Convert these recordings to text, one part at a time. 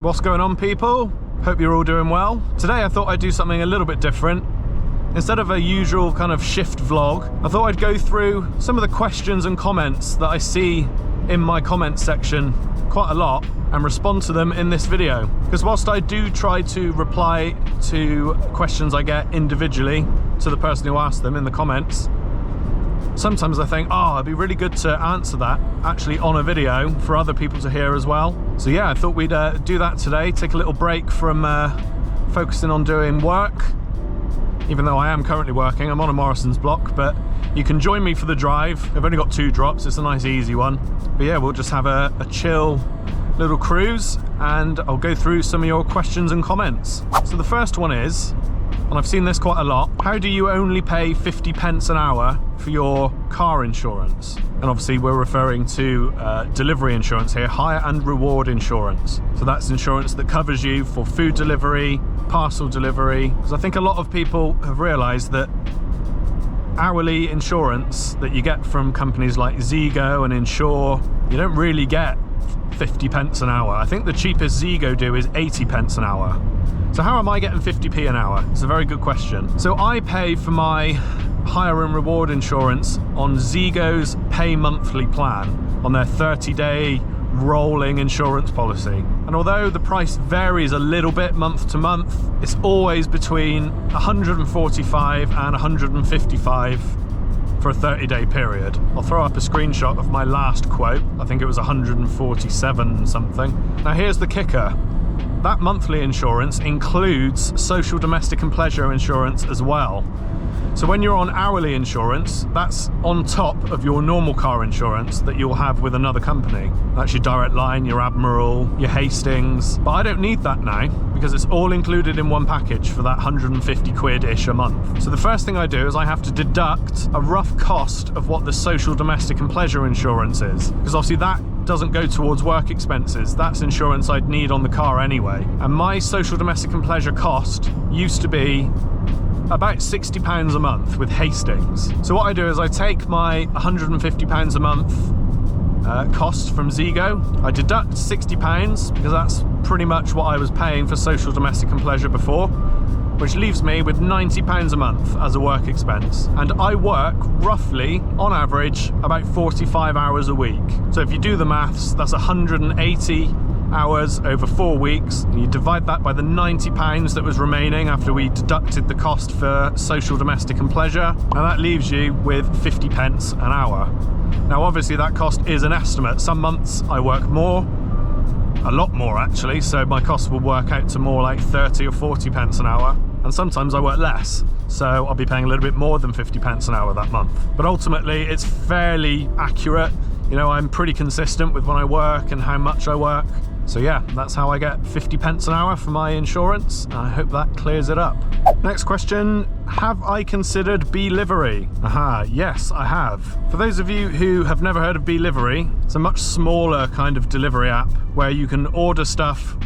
What's going on, people? Hope you're all doing well. Today I thought I'd do something a little bit different. Instead of a usual kind of shift vlog, I thought I'd go through some of the questions and comments that I see in my comments section quite a lot and respond to them in this video. Because whilst I do try to reply to questions I get individually to the person who asked them in the comments, sometimes I think, oh, it'd be really good to answer that actually on a video for other people to hear as well. So yeah, I thought we'd do that today, take a little break from focusing on doing work. Even though I am currently working, I'm on a Morrison's block, but you can join me for the drive. I've only got 2 drops, it's a nice easy one. But yeah, we'll just have a chill little cruise and I'll go through some of your questions and comments. So the first one is, and I've seen this quite a lot, how do you only pay 50 pence an hour for your car insurance? And obviously we're referring to delivery insurance here, hire and reward insurance. So that's insurance that covers you for food delivery, parcel delivery. Because I think a lot of people have realised that hourly insurance that you get from companies like Zego and Insure, you don't really get 50 pence an hour. I think the cheapest Zego do is 80 pence an hour. So how am I getting 50p an hour? It's a very good question. So I pay for my hire and reward insurance on Zego's pay monthly plan on their 30-day rolling insurance policy. And although the price varies a little bit month to month, it's always between 145 and 155 for a 30-day period. I'll throw up a screenshot of my last quote. I think it was 147 something. Now here's the kicker. That monthly insurance includes social, domestic and pleasure insurance as well. So when you're on hourly insurance, that's on top of your normal car insurance that you'll have with another company. That's your Direct Line, your Admiral, your Hastings. But I don't need that now because it's all included in one package for that 150 quid-ish a month. So the first thing I do is I have to deduct a rough cost of what the social, domestic and pleasure insurance is. Because obviously that doesn't go towards work expenses. That's insurance I'd need on the car anyway. And my social, domestic and pleasure cost used to be about £60 a month with Hastings. So what I do is I take my £150 a month cost from Zego. I deduct £60 because that's pretty much what I was paying for social, domestic and pleasure before, which leaves me with £90 a month as a work expense. And I work roughly, on average, about 45 hours a week. So if you do the maths, that's 180 hours over 4 weeks. You divide that by the £90 that was remaining after we deducted the cost for social, domestic and pleasure, and that leaves you with 50 pence an hour. Now obviously that cost is an estimate. Some months I work more, a lot more actually, so my cost will work out to more like 30 or 40 pence an hour. And sometimes I work less, so I'll be paying a little bit more than 50 pence an hour that month. But ultimately it's fairly accurate. You know, I'm pretty consistent with when I work and how much I work. So yeah, that's how I get 50 pence an hour for my insurance. I hope that clears it up. Next question, have I considered Beelivery? Aha, yes, I have. For those of you who have never heard of Beelivery, it's a much smaller kind of delivery app where you can order stuff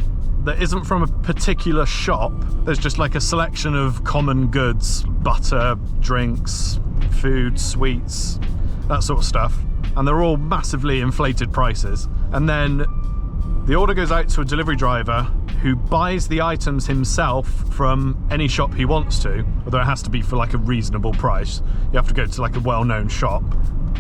that isn't from a particular shop. There's just like a selection of common goods, butter, drinks, food, sweets, that sort of stuff. And they're all massively inflated prices. And then the order goes out to a delivery driver who buys the items himself from any shop he wants to, although it has to be for like a reasonable price. You have to go to like a well-known shop.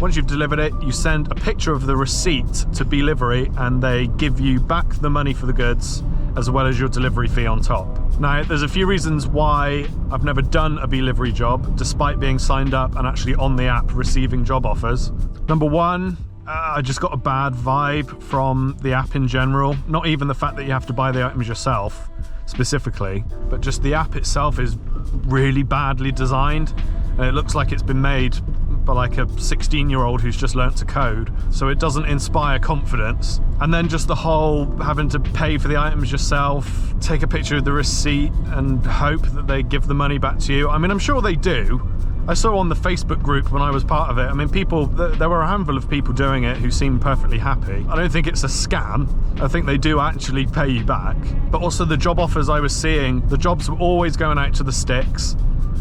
Once you've delivered it, you send a picture of the receipt to Beelivery and they give you back the money for the goods as well as your delivery fee on top. Now, there's a few reasons why I've never done a Beelivery job, despite being signed up and actually on the app receiving job offers. Number one, I just got a bad vibe from the app in general. Not even the fact that you have to buy the items yourself specifically, but just the app itself is really badly designed. And it looks like it's been made by like a 16-year-old who's just learnt to code. So it doesn't inspire confidence. And then just the whole having to pay for the items yourself, take a picture of the receipt and hope that they give the money back to you. I mean, I'm sure they do. I saw on the Facebook group when I was part of it, I mean, there were a handful of people doing it who seemed perfectly happy. I don't think it's a scam. I think they do actually pay you back. But also the job offers I was seeing, the jobs were always going out to the sticks.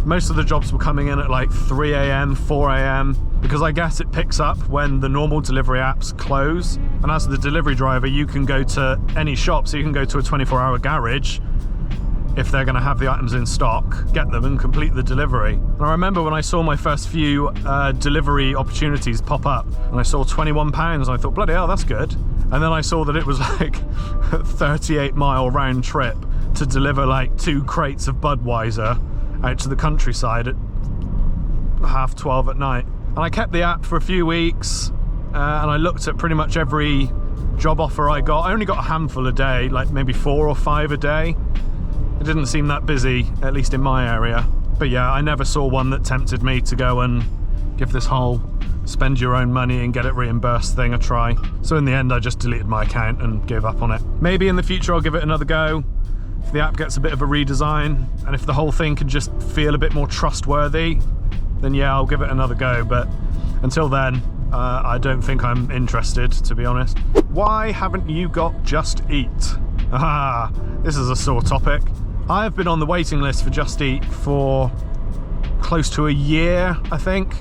Most of the jobs were coming in at like 3 a.m, 4 a.m, because I guess it picks up when the normal delivery apps close. And as the delivery driver, you can go to any shop, so you can go to a 24-hour garage if they're going to have the items in stock, get them and complete the delivery. And I remember when I saw my first few delivery opportunities pop up, and I saw £21, and I thought, bloody hell, that's good. And then I saw that it was like a 38-mile round trip to deliver like 2 crates of Budweiser out to the countryside at 12:30 at night. And I kept the app for a few weeks, and I looked at pretty much every job offer I got. I only got a handful a day, like maybe 4 or 5 a day. It didn't seem that busy, at least in my area. But yeah, I never saw one that tempted me to go and give this whole spend your own money and get it reimbursed thing a try. So in the end, I just deleted my account and gave up on it. Maybe in the future I'll give it another go. If the app gets a bit of a redesign, and if the whole thing can just feel a bit more trustworthy, then yeah, I'll give it another go. But until then, I don't think I'm interested, to be honest. Why haven't you got Just Eat? Ah, this is a sore topic. I have been on the waiting list for Just Eat for close to a year, I think.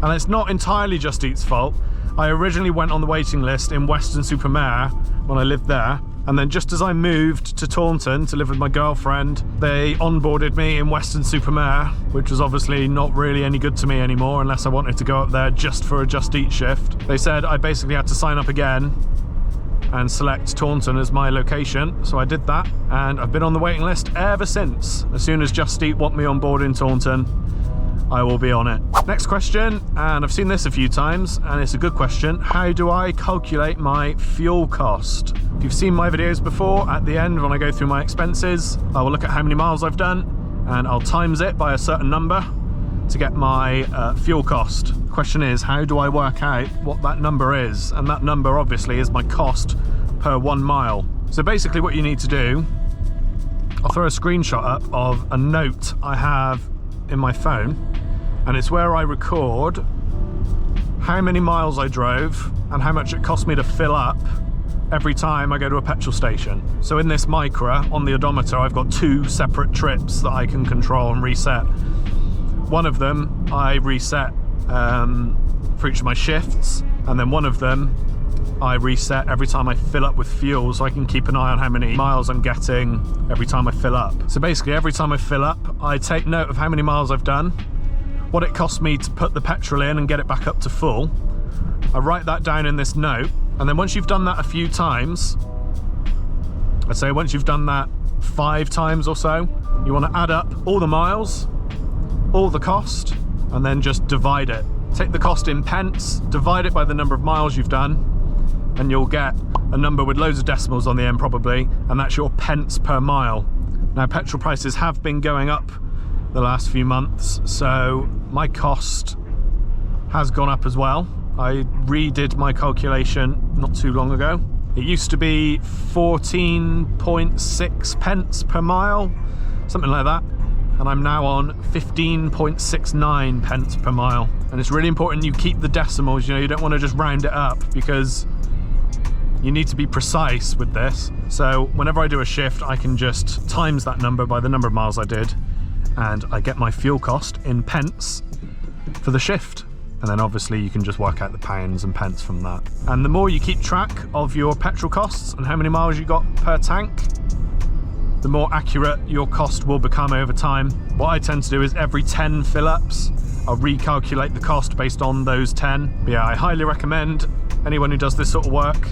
And it's not entirely Just Eat's fault. I originally went on the waiting list in Weston-super-Mare when I lived there. And then just as I moved to Taunton to live with my girlfriend, they onboarded me in Weston-super-Mare, which was obviously not really any good to me anymore unless I wanted to go up there just for a Just Eat shift. They said I basically had to sign up again and select Taunton as my location, so I did that, and I've been on the waiting list ever since. As soon as Just Eat want me on board in Taunton, I will be on it. Next question, and I've seen this a few times, and it's a good question. How do I calculate my fuel cost? If you've seen my videos before, at the end when I go through my expenses, I will look at how many miles I've done, and I'll times it by a certain number to get my fuel cost. The question is, how do I work out what that number is? And that number obviously is my cost per 1 mile. So basically what you need to do, I'll throw a screenshot up of a note I have in my phone, and it's where I record how many miles I drove and how much it cost me to fill up every time I go to a petrol station. So in this Micra, on the odometer, I've got 2 separate trips that I can control and reset. One of them I reset for each of my shifts, and then one of them I reset every time I fill up with fuel, so I can keep an eye on how many miles I'm getting every time I fill up. So basically every time I fill up, I take note of how many miles I've done, what it cost me to put the petrol in and get it back up to full. I write that down in this note, and then once you've done that a few times, I'd say once you've done that 5 times or so, you want to add up all the miles, all the cost, and then just divide it. Take the cost in pence, divide it by the number of miles you've done, and you'll get a number with loads of decimals on the end probably, and that's your pence per mile. Now petrol prices have been going up the last few months, so my cost has gone up as well. I redid my calculation not too long ago. It used to be 14.6 pence per mile, something like that. And I'm now on 15.69 pence per mile. And it's really important you keep the decimals, you know, you don't want to just round it up, because you need to be precise with this. So whenever I do a shift, I can just times that number by the number of miles I did, and I get my fuel cost in pence for the shift. And then obviously you can just work out the pounds and pence from that. And the more you keep track of your petrol costs and how many miles you got per tank, the more accurate your cost will become over time. What I tend to do is every 10 fill-ups, I'll recalculate the cost based on those 10. But yeah, I highly recommend anyone who does this sort of work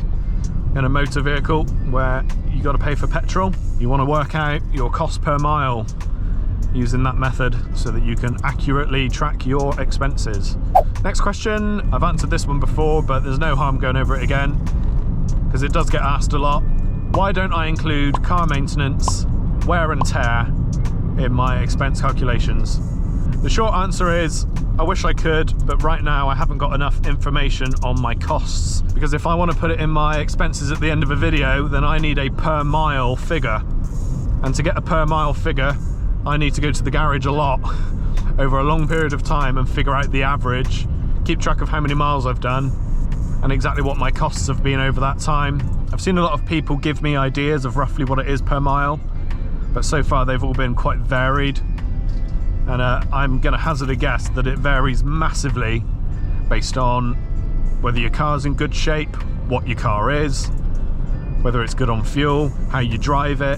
in a motor vehicle where you got to pay for petrol, you want to work out your cost per mile using that method so that you can accurately track your expenses. Next question, I've answered this one before, but there's no harm going over it again because it does get asked a lot. Why don't I include car maintenance, wear and tear in my expense calculations? The short answer is, I wish I could, but right now I haven't got enough information on my costs, because if I want to put it in my expenses at the end of a video, then I need a per mile figure. And to get a per mile figure, I need to go to the garage a lot over a long period of time and figure out the average, keep track of how many miles I've done and exactly what my costs have been over that time. I've seen a lot of people give me ideas of roughly what it is per mile, but so far they've all been quite varied. And I'm going to hazard a guess that it varies massively based on whether your car's in good shape, what your car is, whether it's good on fuel, how you drive it,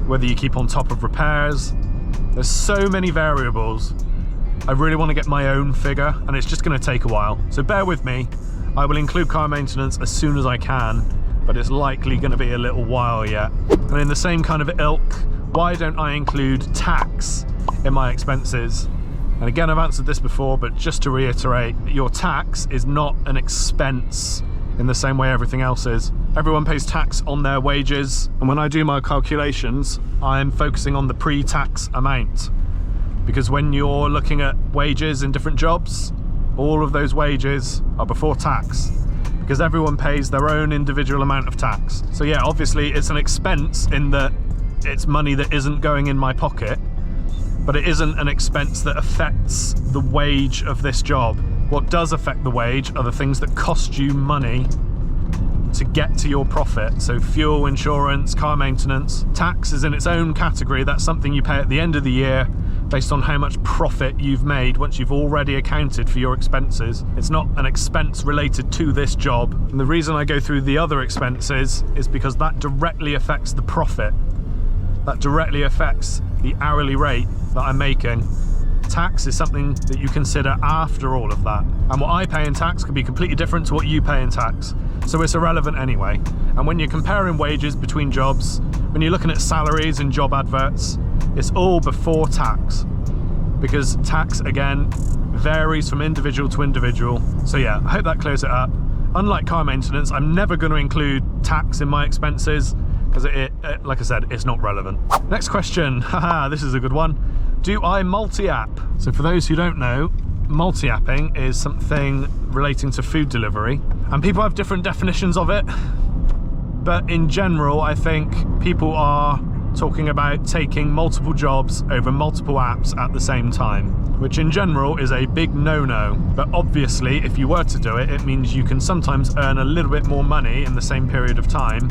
whether you keep on top of repairs. There's so many variables. I really want to get my own figure, and it's just going to take a while. So bear with me. I will include car maintenance as soon as I can, but it's likely going to be a little while yet. And in the same kind of ilk, why don't I include tax in my expenses? And again, I've answered this before, but just to reiterate, your tax is not an expense in the same way everything else is. Everyone pays tax on their wages, and when I do my calculations, I'm focusing on the pre-tax amount. Because when you're looking at wages in different jobs, all of those wages are before tax, because everyone pays their own individual amount of tax. So yeah, obviously it's an expense in that it's money that isn't going in my pocket, but it isn't an expense that affects the wage of this job. What does affect the wage are the things that cost you money to get to your profit. So fuel, insurance, car maintenance. Tax is in its own category. That's something you pay at the end of the year based on how much profit you've made once you've already accounted for your expenses. It's not an expense related to this job. And the reason I go through the other expenses is because that directly affects the profit. That directly affects the hourly rate that I'm making. Tax is something that you consider after all of that. And what I pay in tax could be completely different to what you pay in tax. So it's irrelevant anyway. And when you're comparing wages between jobs, when you're looking at salaries and job adverts, it's all before tax. Because tax, again, varies from individual to individual. So yeah, I hope that clears it up. Unlike car maintenance, I'm never going to include tax in my expenses because it, like I said, it's not relevant. Next question, haha, this is a good one. Do I multi-app? So for those who don't know, multi-apping is something relating to food delivery, and people have different definitions of it. But in general, I think people are talking about taking multiple jobs over multiple apps at the same time, which in general is a big no-no. But obviously, if you were to do it, it means you can sometimes earn a little bit more money in the same period of time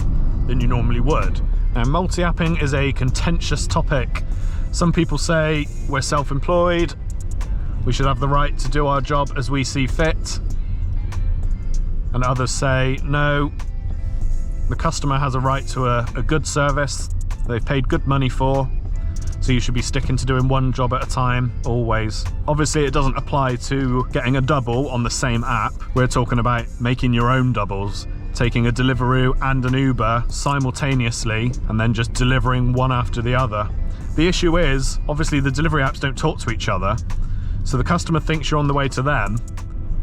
than you normally would. Now, multi-apping is a contentious topic. Some people say we're self-employed, we should have the right to do our job as we see fit. And others say, no, the customer has a right to a good service they've paid good money for, so you should be sticking to doing one job at a time, always. Obviously, it doesn't apply to getting a double on the same app. We're talking about making your own doubles, taking a Deliveroo and an Uber simultaneously, and then just delivering one after the other. The issue is, obviously the delivery apps don't talk to each other, so the customer thinks you're on the way to them,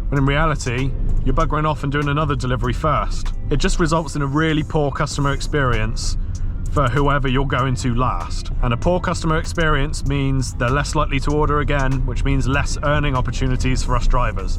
when in reality, you're buggering off and doing another delivery first. It just results in a really poor customer experience for whoever you're going to last. And a poor customer experience means they're less likely to order again, which means less earning opportunities for us drivers.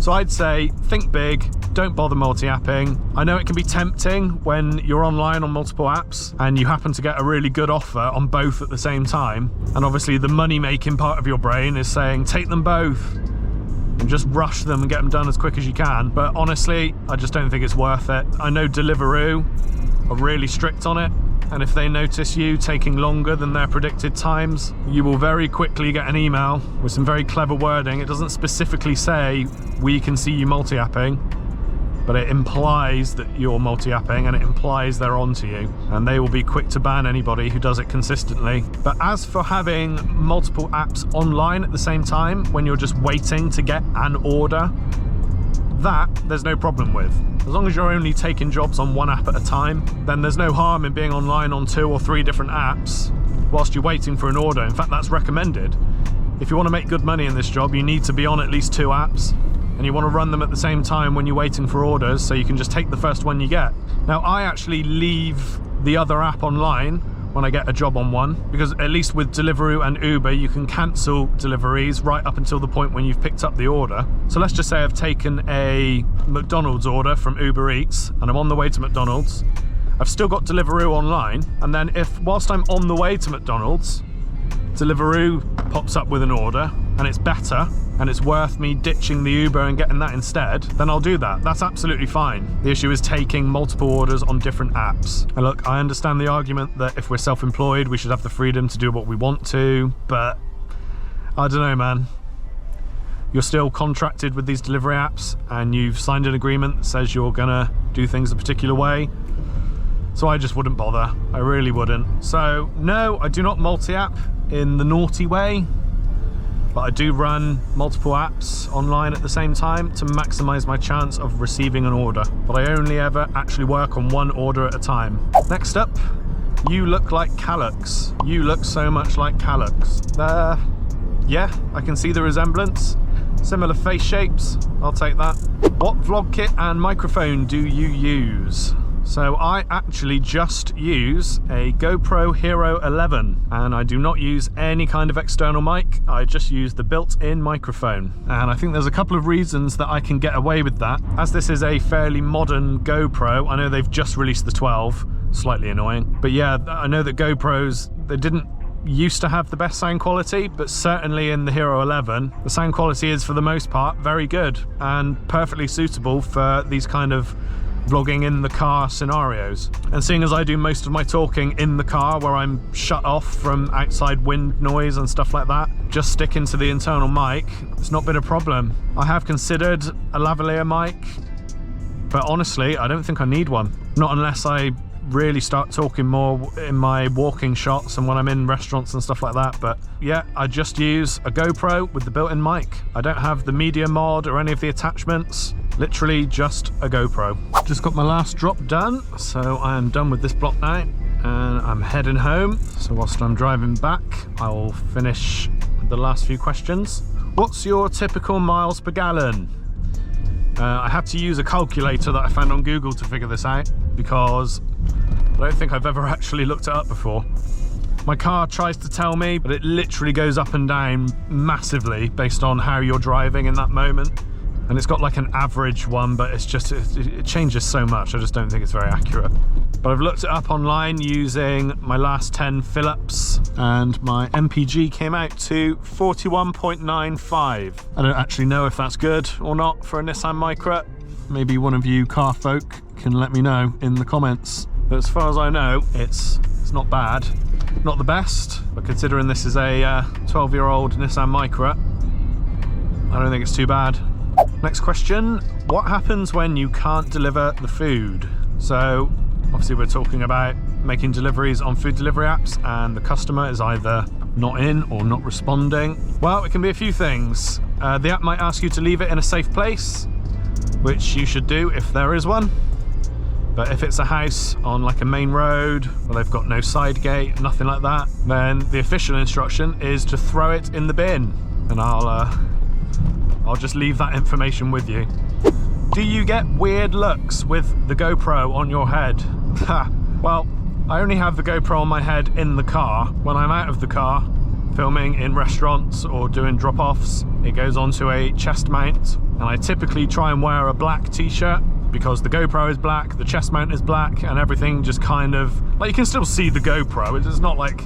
So I'd say, think big, don't bother multi-apping. I know it can be tempting when you're online on multiple apps and you happen to get a really good offer on both at the same time. And obviously the money-making part of your brain is saying, take them both and just rush them and get them done as quick as you can. But honestly, I just don't think it's worth it. I know Deliveroo are really strict on it, and if they notice you taking longer than their predicted times, you will very quickly get an email with some very clever wording. It doesn't specifically say, we can see you multi-apping, but it implies that you're multi-apping, and it implies they're onto you, and they will be quick to ban anybody who does it consistently. But as for having multiple apps online at the same time when you're just waiting to get an order, that there's no problem with. As long as you're only taking jobs on one app at a time, then there's no harm in being online on 2 or 3 different apps whilst you're waiting for an order. In fact, that's recommended. If you want to make good money in this job, you need to be on at least 2 apps, and you want to run them at the same time when you're waiting for orders, so you can just take the first one you get. Now, I actually leave the other app online when I get a job on one, because at least with Deliveroo and Uber, you can cancel deliveries right up until the point when you've picked up the order. So let's just say I've taken a McDonald's order from Uber Eats and I'm on the way to McDonald's. I've still got Deliveroo online, and then if whilst I'm on the way to McDonald's, Deliveroo pops up with an order and it's better and it's worth me ditching the Uber and getting that instead, then I'll do that. That's absolutely fine. The issue is taking multiple orders on different apps. And look, I understand the argument that if we're self-employed, we should have the freedom to do what we want to, but I don't know, man. You're still contracted with these delivery apps and you've signed an agreement that says you're gonna do things a particular way. So I just wouldn't bother. I really wouldn't. So no, I do not multi-app in the naughty way, but I do run multiple apps online at the same time to maximize my chance of receiving an order. But I only ever actually work on one order at a time. Next up, you look like Callux. You look so much like Callux. Yeah, I can see the resemblance. Similar face shapes, I'll take that. What vlog kit and microphone do you use? So I actually just use a GoPro Hero 11 and I do not use any kind of external mic. I just use the built-in microphone. And I think there's a couple of reasons that I can get away with that. As this is a fairly modern GoPro, I know they've just released the 12, slightly annoying. But yeah, I know that GoPros, they didn't used to have the best sound quality, but certainly in the Hero 11, the sound quality is for the most part very good and perfectly suitable for these kind of vlogging in the car scenarios. And seeing as I do most of my talking in the car where I'm shut off from outside wind noise and stuff like that, just sticking to the internal mic, it's not been a problem. I have considered a lavalier mic, but honestly, I don't think I need one. Not unless I really start talking more in my walking shots and when I'm in restaurants and stuff like that. But yeah, I just use a GoPro with the built-in mic. I don't have the media mod or any of the attachments. Literally just a GoPro. Just got my last drop done, so I am done with this block now and I'm heading home. So whilst I'm driving back, I will finish the last few questions. What's your typical miles per gallon? I had to use a calculator that I found on Google to figure this out because I don't think I've ever actually looked it up before. My car tries to tell me, but it literally goes up and down massively based on how you're driving in that moment. And it's got like an average one, but it's just, it changes so much, I just don't think it's very accurate. But I've looked it up online using my last 10 fill-ups and my MPG came out to 41.95. I don't actually know if that's good or not for a Nissan Micra. Maybe one of you car folk can let me know in the comments. But as far as I know, it's not bad. Not the best, but considering this is a 12-year-old Nissan Micra, I don't think it's too bad. Next question, what happens when you can't deliver the food? So obviously we're talking about making deliveries on food delivery apps and the customer is either not in or not responding. Well, it can be a few things. The app might ask you to leave it in a safe place, which you should do if there is one. But if it's a house on like a main road where they've got no side gate, nothing like that, then the official instruction is to throw it in the bin. And I'll just leave that information with you. Do you get weird looks with the GoPro on your head? Well, I only have the GoPro on my head in the car. When I'm out of the car, filming in restaurants or doing drop-offs, it goes onto a chest mount. And I typically try and wear a black t-shirt because the GoPro is black, the chest mount is black, and everything just kind of, like, you can still see the GoPro. It's not like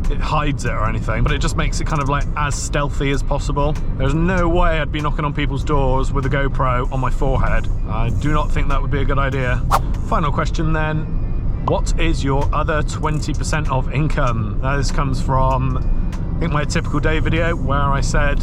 it hides it or anything, but it just makes it kind of like as stealthy as possible. There's no way I'd be knocking on people's doors with a GoPro on my forehead. I do not think that would be a good idea. Final question then, what is your other 20% of income? Now this comes from, I think, my typical day video where I said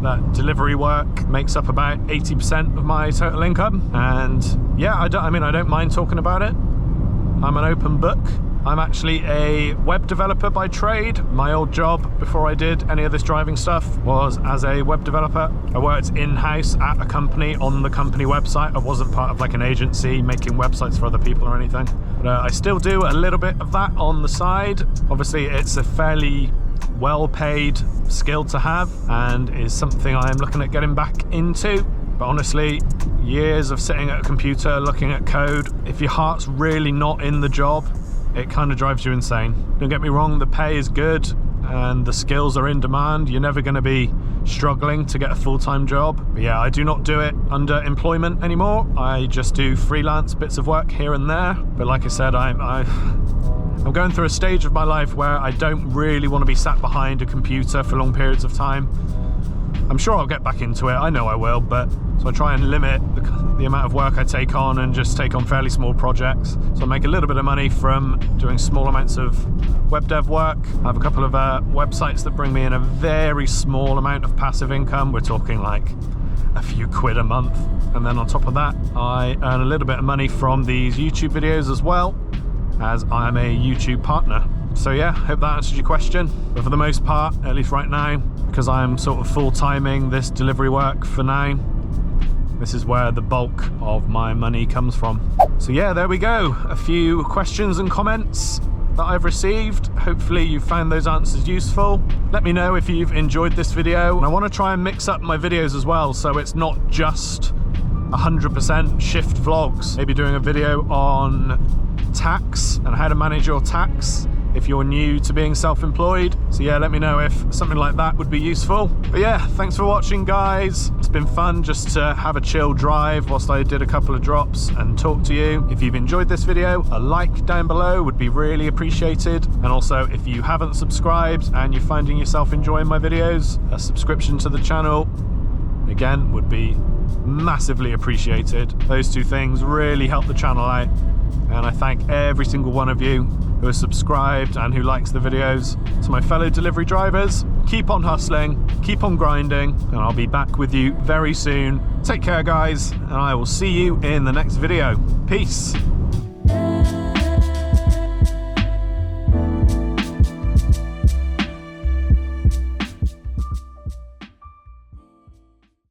that delivery work makes up about 80% of my total income. And yeah, I don't mind talking about it. I'm an open book. I'm actually a web developer by trade. My old job before I did any of this driving stuff was as a web developer. I worked in-house at a company on the company website. I wasn't part of like an agency making websites for other people or anything. But I still do a little bit of that on the side. Obviously, it's a fairly well-paid skill to have and is something I am looking at getting back into. But honestly, years of sitting at a computer looking at code, if your heart's really not in the job, it kind of drives you insane. Don't get me wrong, the pay is good and the skills are in demand. You're never going to be struggling to get a full-time job. But yeah, I do not do it under employment anymore. I just do freelance bits of work here and there. But like I said, I'm going through a stage of my life where I don't really want to be sat behind a computer for long periods of time. I'm sure I'll get back into it, I know I will, but So I try and limit the amount of work I take on and just take on fairly small projects. So I make a little bit of money from doing small amounts of web dev work. I have a couple of websites that bring me in a very small amount of passive income. We're talking like a few quid a month. And then on top of that, I earn a little bit of money from these YouTube videos as well, as I'm a YouTube partner. So yeah, hope that answers your question. But for the most part, at least right now, because I'm sort of full-timing this delivery work for now, this is where the bulk of my money comes from. So yeah, there we go. A few questions and comments that I've received. Hopefully you found those answers useful. Let me know if you've enjoyed this video. And I want to try and mix up my videos as well, so it's not just 100% shift vlogs. Maybe doing a video on tax and how to manage your tax if you're new to being self-employed. So yeah, let me know if something like that would be useful. But yeah, thanks for watching, guys. It's been fun just to have a chill drive whilst I did a couple of drops and talk to you. If you've enjoyed this video, a like down below would be really appreciated. And also, if you haven't subscribed and you're finding yourself enjoying my videos, a subscription to the channel, again, would be massively appreciated. Those two things really help the channel out. And I thank every single one of you who has subscribed and who likes the videos. To my fellow delivery drivers, keep on hustling, keep on grinding, and I'll be back with you very soon. Take care, guys, and I will see you in the next video. Peace.